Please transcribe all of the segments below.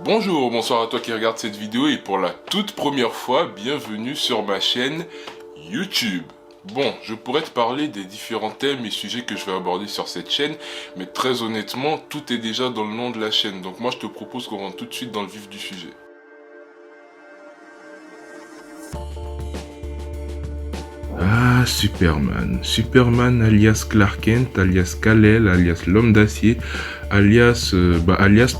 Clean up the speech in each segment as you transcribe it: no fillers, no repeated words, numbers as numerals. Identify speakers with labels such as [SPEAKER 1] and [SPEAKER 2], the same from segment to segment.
[SPEAKER 1] Bonjour, bonsoir à toi qui regarde cette vidéo et pour la toute première fois, bienvenue sur ma chaîne YouTube. Bon, je pourrais te parler des différents thèmes et sujets que je vais aborder sur cette chaîne, mais très honnêtement, tout est déjà dans le nom de la chaîne, donc moi je te propose qu'on rentre tout de suite dans le vif du sujet. Ah, Superman. Superman alias Clark Kent, alias Kal-El, alias l'homme d'acier, alias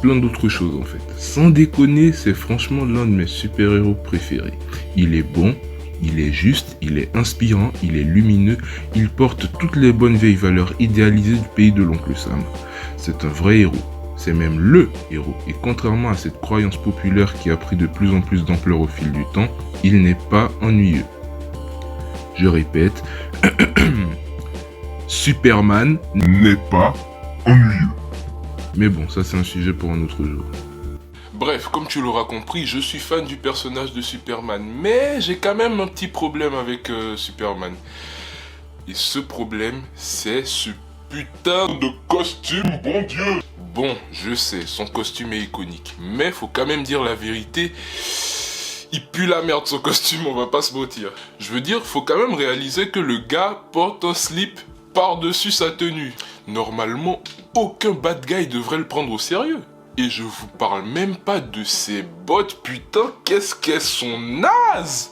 [SPEAKER 1] plein d'autres choses en fait. Sans déconner, c'est franchement l'un de mes super-héros préférés. Il est bon, il est juste, il est inspirant, il est lumineux, il porte toutes les bonnes vieilles valeurs idéalisées du pays de l'oncle Sam. C'est un vrai héros. C'est même LE héros. Et contrairement à cette croyance populaire qui a pris de plus en plus d'ampleur au fil du temps, il n'est pas ennuyeux. Je répète, Superman n'est pas ennuyeux. Mais bon, ça c'est un sujet pour un autre jour. Bref, comme tu l'auras compris, je suis fan du personnage de Superman, mais j'ai quand même un petit problème avec Superman. Et ce problème, c'est ce putain de costume, bon Dieu. Bon, je sais, son costume est iconique, mais faut quand même dire la vérité. Il pue la merde son costume, on va pas se mentir. Je veux dire, faut quand même réaliser que le gars porte un slip par-dessus sa tenue. Normalement, aucun bad guy devrait le prendre au sérieux. Et je vous parle même pas de ses bottes, putain, qu'est-ce qu'elles sont nazes!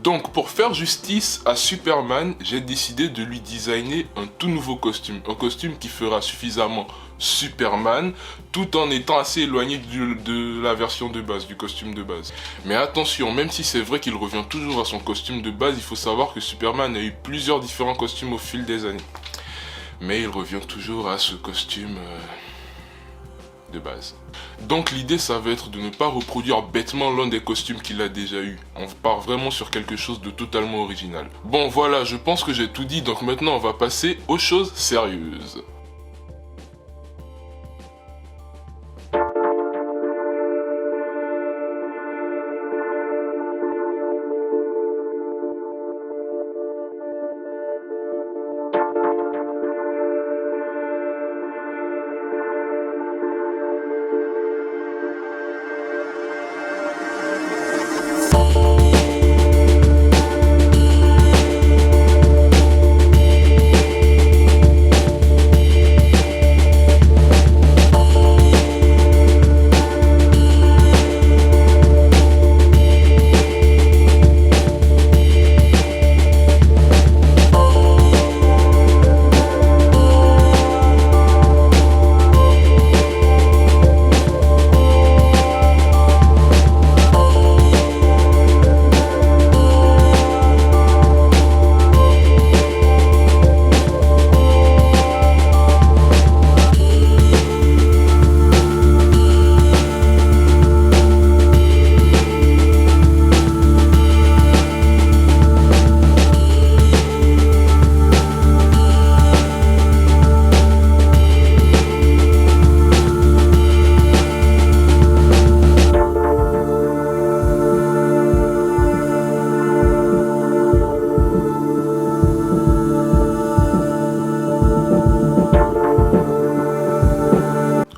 [SPEAKER 1] Donc pour faire justice à Superman, j'ai décidé de lui designer un tout nouveau costume. Un costume qui fera suffisamment Superman, tout en étant assez éloigné de la version de base, du costume de base. Mais attention, même si c'est vrai qu'il revient toujours à son costume de base, il faut savoir que Superman a eu plusieurs différents costumes au fil des années. Mais il revient toujours à ce costume de base. Donc l'idée ça va être de ne pas reproduire bêtement l'un des costumes qu'il a déjà eu. On part vraiment sur quelque chose de totalement original. Bon voilà, je pense que j'ai tout dit, donc maintenant on va passer aux choses sérieuses.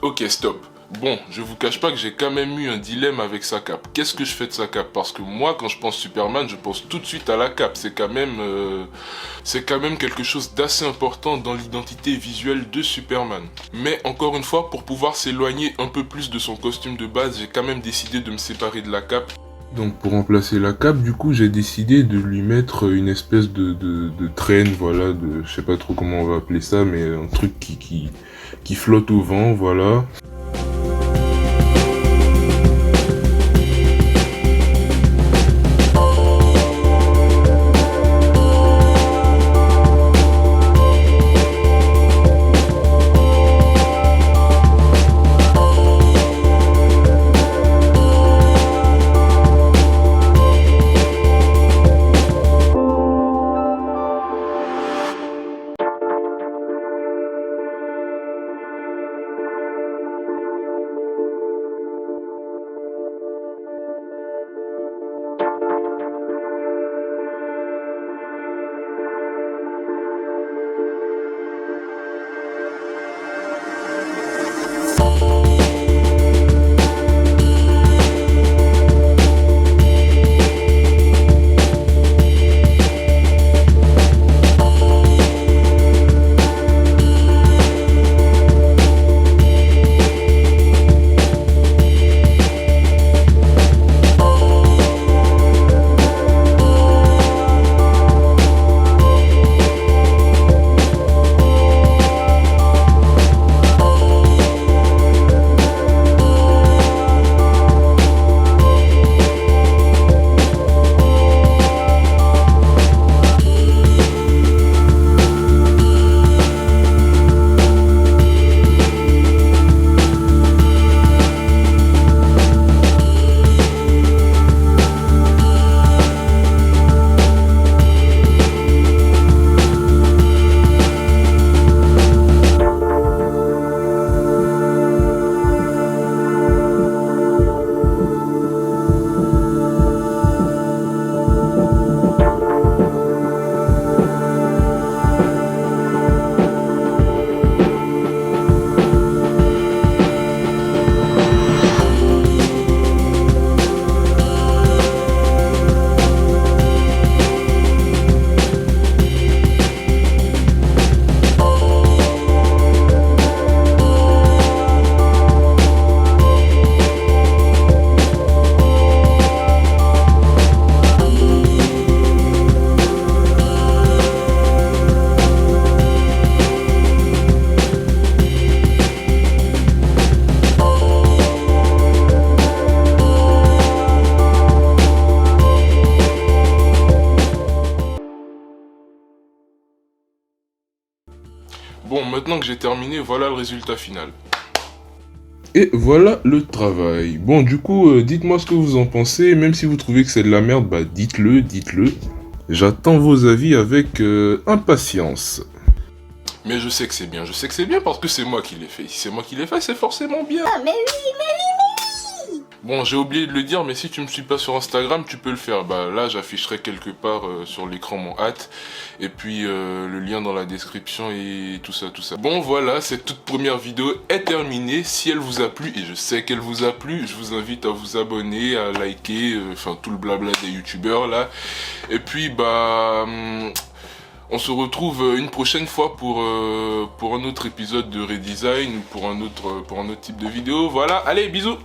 [SPEAKER 1] Ok, stop. Bon, je vous cache pas que j'ai quand même eu un dilemme avec sa cape. Qu'est-ce que je fais de sa cape? Parce que moi, quand je pense Superman, je pense tout de suite à la cape. C'est quand même quelque chose d'assez important dans l'identité visuelle de Superman. Mais encore une fois, pour pouvoir s'éloigner un peu plus de son costume de base, j'ai quand même décidé de me séparer de la cape. Donc pour remplacer la cape, du coup, j'ai décidé de lui mettre une espèce de traîne, voilà, je sais pas trop comment on va appeler ça, mais un truc qui flotte au vent, voilà. maintenant que j'ai terminé, voilà le résultat final. Et voilà le travail. Bon, du coup, dites-moi ce que vous en pensez. Même si vous trouvez que c'est de la merde, bah dites-le, dites-le. J'attends vos avis avec impatience. Mais je sais que c'est bien, parce que c'est moi qui l'ai fait. Si c'est moi qui l'ai fait, c'est forcément bien.
[SPEAKER 2] Ah, mais oui.
[SPEAKER 1] Bon, j'ai oublié de le dire, mais si tu me suis pas sur Instagram, tu peux le faire. Bah là, j'afficherai quelque part sur l'écran mon hâte. Et puis le lien dans la description et tout ça, tout ça. Bon, voilà, cette toute première vidéo est terminée. Si elle vous a plu, et je sais qu'elle vous a plu, je vous invite à vous abonner, à liker, enfin tout le blabla des youtubeurs là. Et puis, bah... on se retrouve une prochaine fois pour un autre épisode de Redesign ou pour un autre type de vidéo. Voilà, allez, bisous!